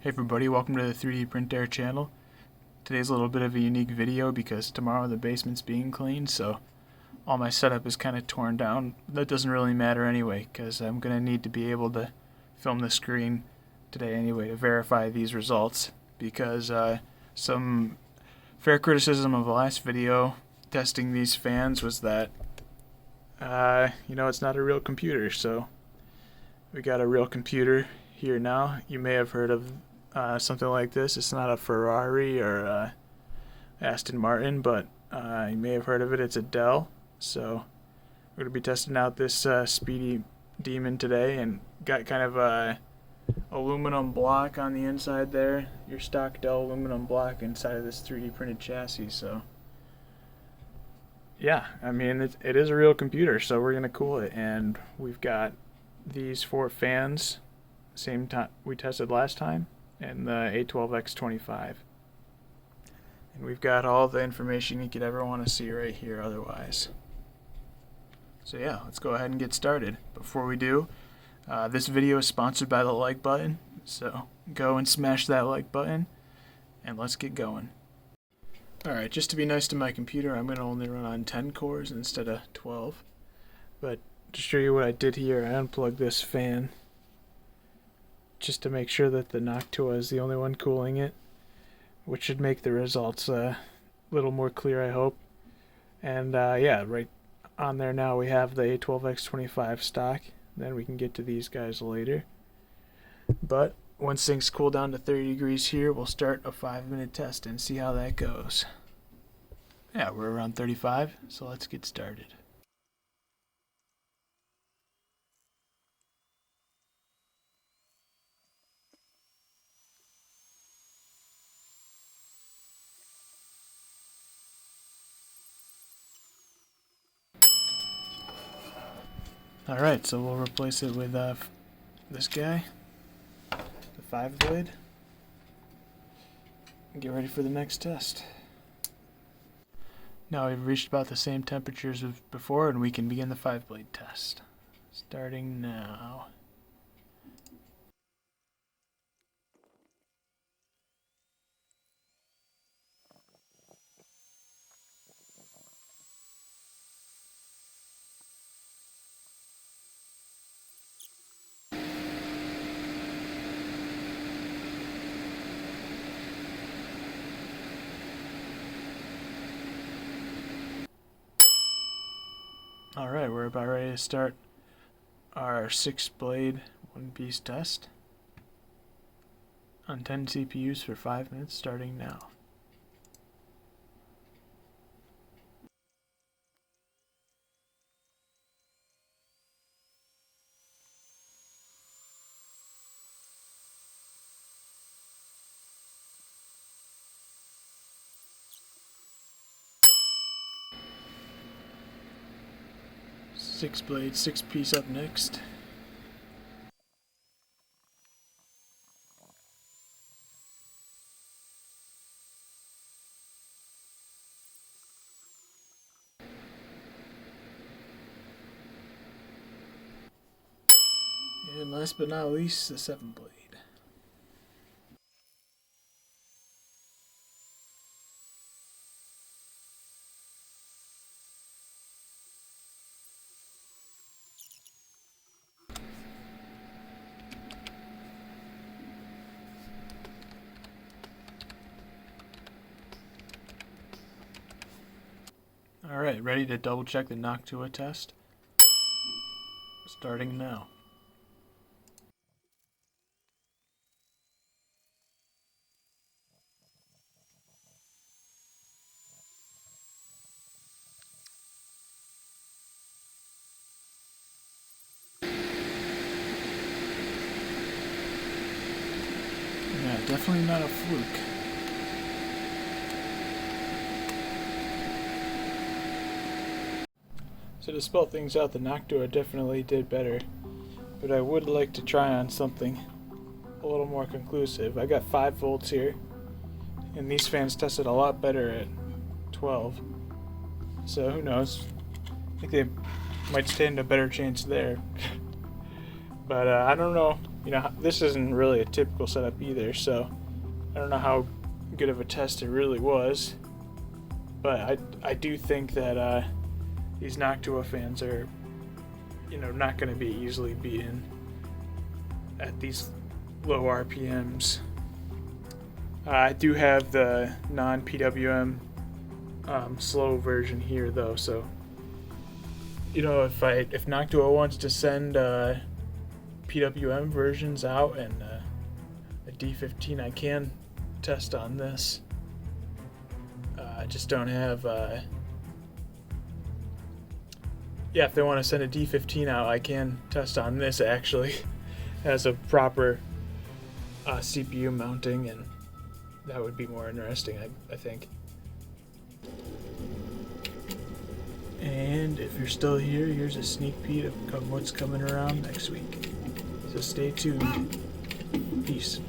Hey everybody, welcome to the 3D Print Air channel. Today's a little bit of a unique video because tomorrow the basement's being cleaned, so all my setup is kind of torn down. That doesn't really matter anyway, because I'm going to need to be able to film the screen today anyway to verify these results, because some fair criticism of the last video testing these fans was that it's not a real computer. So we got a real computer here now. You may have heard of something like this. It's not a Ferrari or Aston Martin, but you may have heard of it. It's a Dell. So we're going to be testing out this speedy demon today, and got kind of a aluminum block on the inside there, your stock Dell aluminum block inside of this 3D printed chassis. So yeah, I mean, it is a real computer, so we're going to cool it. And we've got these 4 fans, same time we tested last time, and the A12x25. And we've got all the information you could ever want to see right here otherwise. So yeah, let's go ahead and get started. Before we do, this video is sponsored by the like button, so go and smash that like button, and let's get going. Alright, just to be nice to my computer, I'm going to only run on 10 cores instead of 12. But to show you what I did here, I unplugged this fan just to make sure that the Noctua is the only one cooling it, which should make the results a little more clear, I hope. And yeah, right on there now we have the A12x25 stock. Then we can get to these guys later. But once things cool down to 30 degrees here, we'll start a 5-minute test and see how that goes. Yeah, we're around 35, so let's get started. Alright, so we'll replace it with this guy, the 5 blade, and get ready for the next test. Now we've reached about the same temperatures as before, and we can begin the 5 blade test. Starting now. Alright, we're about ready to start our 6-blade one-piece test on 10 CPUs for 5 minutes, starting now. Six blade, 6-piece up next. And last but not least, the 7-blade. Alright, ready to double check the Noctua test? Starting now. Yeah, definitely not a fluke. So to spell things out, the Noctua definitely did better, but I would like to try on something a little more conclusive. I got 5 volts here, and these fans tested a lot better at 12. So who knows? I think they might stand a better chance there. But I don't know. you know, this isn't really a typical setup either, so I don't know how good of a test it really was, but I do think that these Noctua fans are, you know, not going to be easily beaten at these low RPMs. I do have the non-PWM slow version here though, so you know, if Noctua wants to send PWM versions out and a D15, I can test on this. I just don't have yeah, if they want to send a D15 out, I can test on this actually as a proper CPU mounting, and that would be more interesting, I think. And if you're still here, here's a sneak peek of what's coming around next week. So stay tuned. Peace.